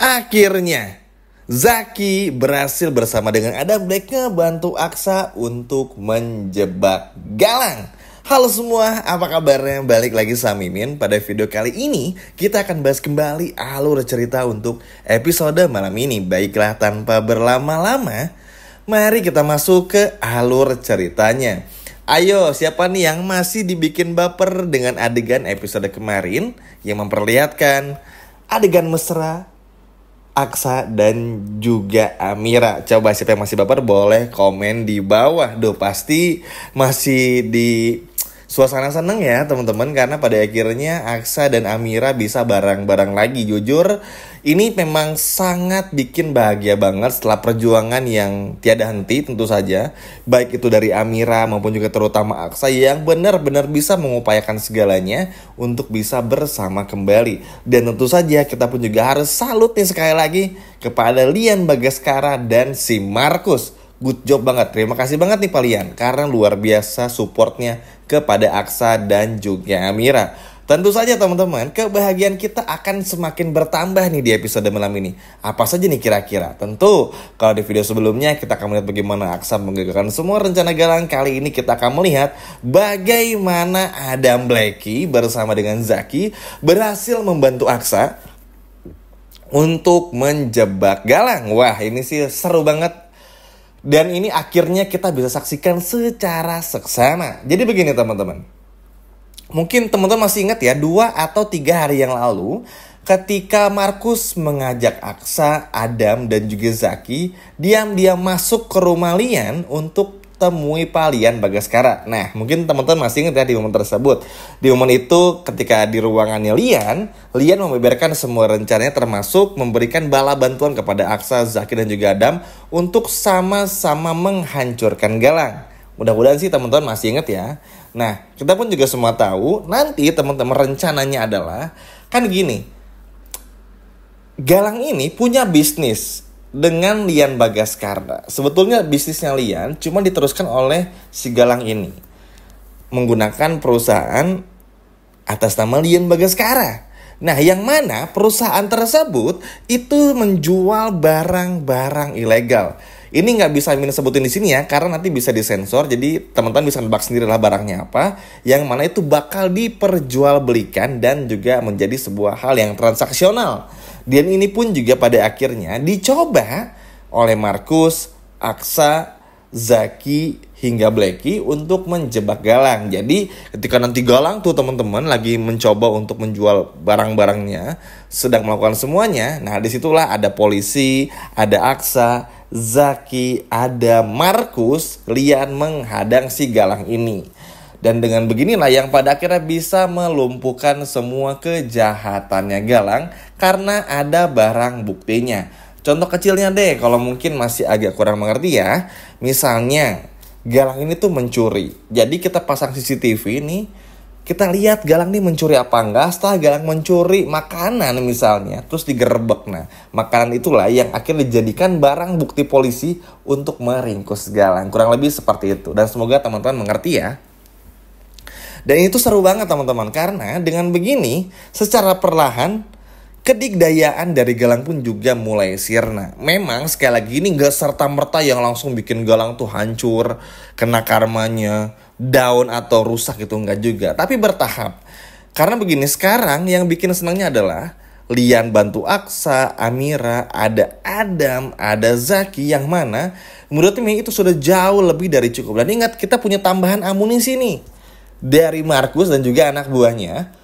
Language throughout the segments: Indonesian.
Akhirnya, Zaki berhasil bersama dengan Adam Black ngebantu Aksa untuk menjebak Galang. Halo semua, apa kabarnya? Balik lagi sama Mimin. Pada video kali ini, kita akan bahas kembali alur cerita untuk episode malam ini. Baiklah, tanpa berlama-lama, mari kita masuk ke alur ceritanya. Ayo, siapa nih yang masih dibikin baper dengan adegan episode kemarin yang memperlihatkan adegan mesra Aksa dan juga Amira? Coba siapa yang masih baper boleh komen di bawah. Duh, pasti masih di suasana seneng ya teman-teman, karena pada akhirnya Aksa dan Amira bisa bareng-bareng lagi. Jujur ini memang sangat bikin bahagia banget setelah perjuangan yang tiada henti tentu saja, baik itu dari Amira maupun juga terutama Aksa yang benar-benar bisa mengupayakan segalanya untuk bisa bersama kembali. Dan tentu saja kita pun juga harus salut nih sekali lagi kepada Lian Bagaskara dan si Markus. Good job banget, terima kasih banget nih Pak Lian, karena luar biasa supportnya kepada Aksa dan juga Amira. Tentu saja teman-teman, kebahagiaan kita akan semakin bertambah nih di episode malam ini. Apa saja nih kira-kira? Tentu, kalau di video sebelumnya kita akan melihat bagaimana Aksa menggagalkan semua rencana Galang. Kali ini kita akan melihat bagaimana Adam Blacky bersama dengan Zaki berhasil membantu Aksa untuk menjebak Galang. Wah, ini sih seru banget. Dan ini akhirnya kita bisa saksikan secara seksama. Jadi begini teman-teman. Mungkin teman-teman masih ingat ya, 2 atau 3 hari yang lalu ketika Markus mengajak Aksa, Adam dan juga Zaki diam-diam masuk ke rumah Lian untuk temui Pak Lian Bagaskara. Nah, mungkin teman-teman masih ingat ya di momen tersebut. Di momen itu ketika di ruangannya Lian membeberkan semua rencananya, termasuk memberikan bala bantuan kepada Aksa, Zaki dan juga Adam untuk sama-sama menghancurkan Galang. Mudah-mudahan sih teman-teman masih ingat ya. Nah, kita pun juga semua tahu nanti teman-teman rencananya adalah kan gini. Galang ini punya bisnis dengan Lian Bagaskara. Sebetulnya bisnisnya Lian cuma diteruskan oleh si Galang ini menggunakan perusahaan atas nama Lian Bagaskara. Nah, yang mana perusahaan tersebut itu menjual barang-barang ilegal. Ini nggak bisa Mimin sebutin di sini ya, karena nanti bisa disensor. Jadi teman-teman bisa nebak sendiri lah barangnya apa, yang mana itu bakal diperjualbelikan dan juga menjadi sebuah hal yang transaksional. Dan ini pun juga pada akhirnya dicoba oleh Markus, Aksa, Zaki hingga Blacky untuk menjebak Galang. Jadi ketika nanti Galang tuh teman-teman lagi mencoba untuk menjual barang-barangnya, sedang melakukan semuanya. Nah, disitulah ada polisi, ada Aksa, Zaki, ada Markus, Lian menghadang si Galang ini. Dan dengan beginilah yang pada akhirnya bisa melumpuhkan semua kejahatannya Galang karena ada barang buktinya. Contoh kecilnya deh, kalau mungkin masih agak kurang mengerti ya. Misalnya Galang ini tuh mencuri. Jadi kita pasang CCTV nih, kita lihat Galang nih mencuri apa enggak. Setelah Galang mencuri makanan misalnya, terus digerebek. Nah, makanan itulah yang akhirnya dijadikan barang bukti polisi untuk meringkus Galang. Kurang lebih seperti itu. Dan semoga teman-teman mengerti ya. Dan itu seru banget teman-teman, karena dengan begini secara perlahan kedikdayaan dari Galang pun juga mulai sirna. Memang sekali lagi ini gak serta-merta yang langsung bikin Galang tuh hancur, kena karmanya, down atau rusak gitu, enggak juga. Tapi bertahap. Karena begini, sekarang yang bikin senangnya adalah Lian bantu Aksa, Amira, ada Adam, ada Zaki, yang mana menurut Mimi itu sudah jauh lebih dari cukup. Dan ingat, kita punya tambahan amunisi nih dari Markus dan juga anak buahnya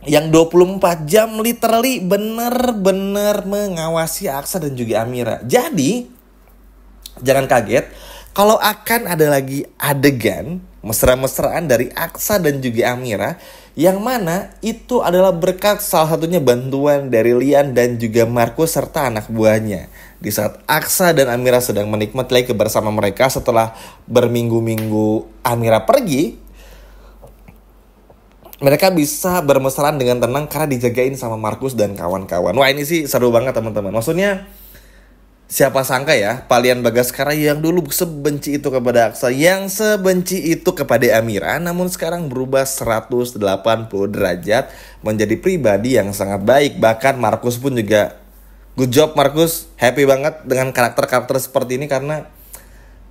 yang 24 jam literally bener-bener mengawasi Aksa dan juga Amira. Jadi jangan kaget kalau akan ada lagi adegan mesra-mesraan dari Aksa dan juga Amira, yang mana itu adalah berkat salah satunya bantuan dari Lian dan juga Markus serta anak buahnya. Di saat Aksa dan Amira sedang menikmati lagi kebersamaan mereka setelah berminggu-minggu Amira pergi, mereka bisa bermesraan dengan tenang karena dijagain sama Markus dan kawan-kawan. Wah, ini sih seru banget teman-teman. Maksudnya Siapa sangka ya, Palian Bagaskara yang dulu sebenci itu kepada Aksa, yang sebenci itu kepada Amira, namun sekarang berubah 180 derajat menjadi pribadi yang sangat baik. Bahkan Markus pun juga, good job Markus, happy banget dengan karakter-karakter seperti ini karena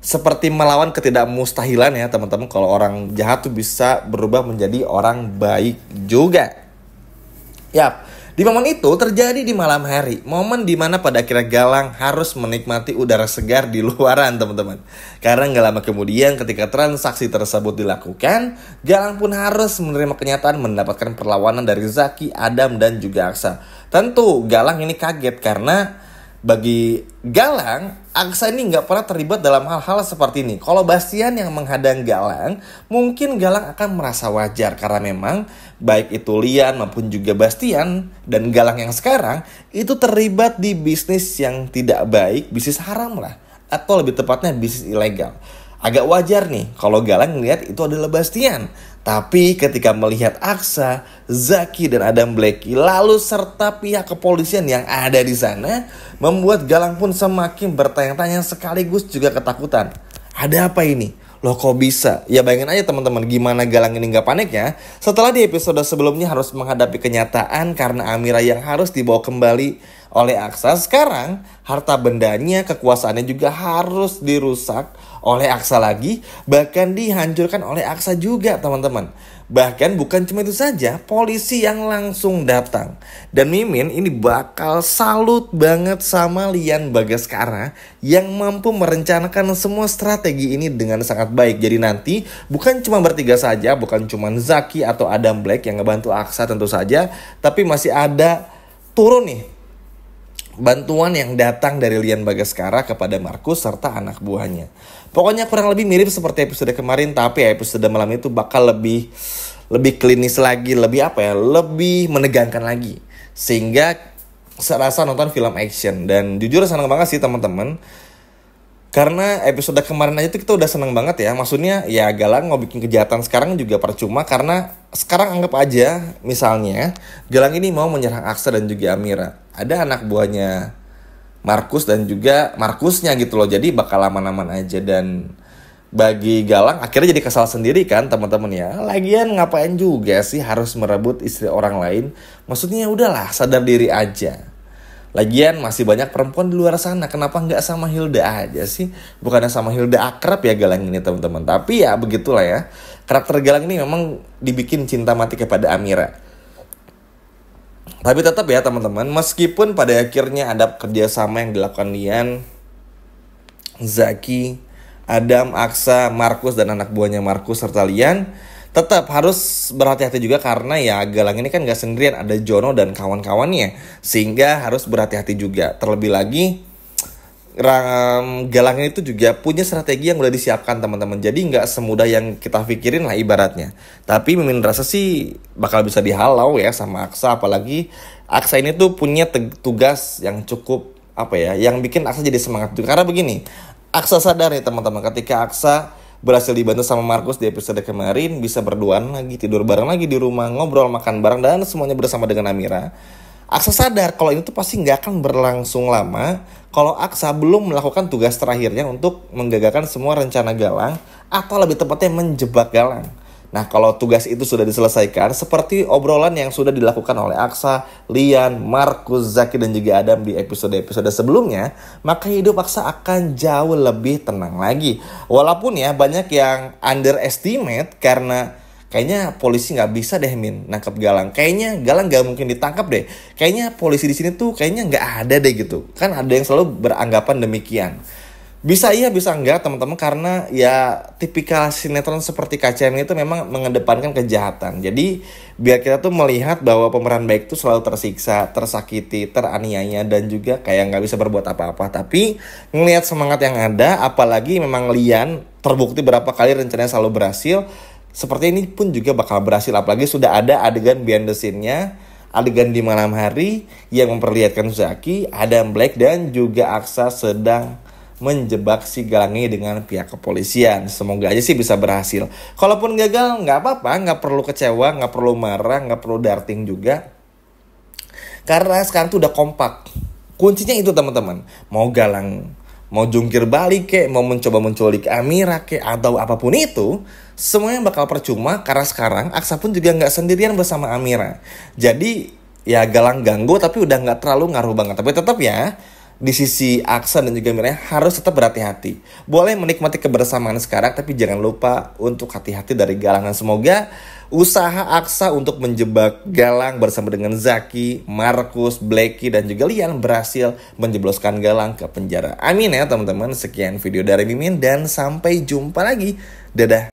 seperti melawan ketidakmustahilan ya teman-teman. Kalau orang jahat tuh bisa berubah menjadi orang baik juga. Yap. Di momen itu terjadi di malam hari, momen dimana pada akhirnya Galang harus menikmati udara segar di luaran teman-teman. Karena gak lama kemudian ketika transaksi tersebut dilakukan, Galang pun harus menerima kenyataan mendapatkan perlawanan dari Zaki, Adam, dan juga Aksa. Tentu Galang ini kaget karena bagi Galang, Aksa ini nggak pernah terlibat dalam hal-hal seperti ini. Kalau Bastian yang menghadang Galang, mungkin Galang akan merasa wajar karena memang baik itu Lian maupun juga Bastian dan Galang yang sekarang itu terlibat di bisnis yang tidak baik, bisnis haram lah, atau lebih tepatnya bisnis ilegal. Agak wajar nih kalau Galang melihat itu adalah Bastian. Tapi ketika melihat Aksa, Zaki, dan Adam Blackie, lalu serta pihak kepolisian yang ada di sana, membuat Galang pun semakin bertanya-tanya sekaligus juga ketakutan. Ada apa ini? Loh kok bisa? Ya bayangin aja teman-teman gimana Galang ini gak panik ya. Setelah di episode sebelumnya harus menghadapi kenyataan karena Amira yang harus dibawa kembali oleh Aksa. Sekarang harta bendanya, kekuasaannya juga harus dirusak oleh Aksa lagi, bahkan dihancurkan oleh Aksa juga teman-teman. Bahkan bukan cuma itu saja, polisi yang langsung datang. Dan Mimin ini bakal salut banget sama Lian Bagaskara yang mampu merencanakan semua strategi ini dengan sangat baik. Jadi nanti bukan cuma bertiga saja, bukan cuma Zaki atau Adam Black yang ngebantu Aksa tentu saja, tapi masih ada turun nih bantuan yang datang dari Lian Bagaskara kepada Markus serta anak buahnya. Pokoknya kurang lebih mirip seperti episode kemarin, tapi episode malam itu bakal lebih klinis lagi, lebih lebih menegangkan lagi. Sehingga serasa nonton film action. Dan jujur senang banget sih teman-teman. Karena episode kemarin aja tuh kita udah seneng banget ya. Maksudnya ya Galang mau bikin kejahatan sekarang juga percuma. Karena sekarang anggap aja misalnya Galang ini mau menyerang Aksa dan juga Amira. Ada anak buahnya Markus dan juga Markusnya gitu loh. Jadi bakal aman-aman aja. Dan bagi Galang akhirnya jadi kesal sendiri kan teman-teman ya. Lagian ngapain juga sih harus merebut istri orang lain. Maksudnya udahlah sadar diri aja. Lagian masih banyak perempuan di luar sana. Kenapa nggak sama Hilda aja sih? Bukannya sama Hilda akrab ya Galang ini teman-teman. Tapi ya begitulah ya. Karakter Galang ini memang dibikin cinta mati kepada Amira. Tapi tetap ya teman-teman, meskipun pada akhirnya ada kerjasama yang dilakukan Lian, Zaki, Adam, Aksa, Markus, dan anak buahnya Markus serta Lian, tetap harus berhati-hati juga karena ya Galang ini kan gak sendirian, ada Jono dan kawan-kawannya. Sehingga harus berhati-hati juga. Terlebih lagi Galang ini tuh juga punya strategi yang udah disiapkan teman-teman. Jadi gak semudah yang kita pikirin lah ibaratnya. Tapi Mimin rasa sih bakal bisa dihalau ya sama Aksa. Apalagi Aksa ini tuh punya tugas yang cukup yang bikin Aksa jadi semangat juga. Karena begini, Aksa sadar nih teman-teman, ketika Aksa berhasil dibantu sama Markus di episode kemarin, bisa berduaan lagi, tidur bareng lagi di rumah, ngobrol, makan bareng, dan semuanya bersama dengan Amira. Aksa sadar kalau ini tuh pasti gak akan berlangsung lama kalau Aksa belum melakukan tugas terakhirnya untuk menggagalkan semua rencana Galang, atau lebih tepatnya menjebak Galang. Nah kalau tugas itu sudah diselesaikan, seperti obrolan yang sudah dilakukan oleh Aksa, Lian, Markus, Zaki, dan juga Adam di episode-episode sebelumnya, maka hidup Aksa akan jauh lebih tenang lagi. Walaupun ya banyak yang underestimate karena kayaknya polisi nggak bisa deh nangkep Galang. Kayaknya Galang nggak mungkin ditangkap deh. Kayaknya polisi di sini tuh kayaknya nggak ada deh gitu. Kan ada yang selalu beranggapan demikian. Bisa iya, bisa enggak teman-teman, karena ya tipikal sinetron seperti KCM itu memang mengedepankan kejahatan. Jadi biar kita tuh melihat bahwa pemeran baik tuh selalu tersiksa, tersakiti, teraniaya, dan juga kayak nggak bisa berbuat apa-apa. Tapi ngelihat semangat yang ada, apalagi memang Lian terbukti berapa kali rencananya selalu berhasil, seperti ini pun juga bakal berhasil. Apalagi sudah ada adegan behind the scene-nya, adegan di malam hari yang memperlihatkan Zaki, Adam Black, dan juga Aksa sedang menjebak si Galang ini dengan pihak kepolisian. Semoga aja sih bisa berhasil. Kalaupun gagal nggak apa-apa, nggak perlu kecewa, nggak perlu marah, nggak perlu darting juga. Karena sekarang tuh udah kompak. Kuncinya itu teman-teman. Mau Galang mau jungkir balik kek, mau mencoba menculik Amira kek, atau apapun itu, semuanya bakal percuma karena sekarang Aksa pun juga nggak sendirian bersama Amira. Jadi ya Galang ganggu tapi udah nggak terlalu ngaruh banget. Tapi tetap ya di sisi Aksa dan juga Amira harus tetap berhati-hati. Boleh menikmati kebersamaan sekarang tapi jangan lupa untuk hati-hati dari Galang. Dan semoga usaha Aksa untuk menjebak Galang bersama dengan Zaki, Markus, Blacky, dan juga Lian berhasil menjebloskan Galang ke penjara. Amin ya teman-teman. Sekian video dari Mimin dan sampai jumpa lagi. Dadah.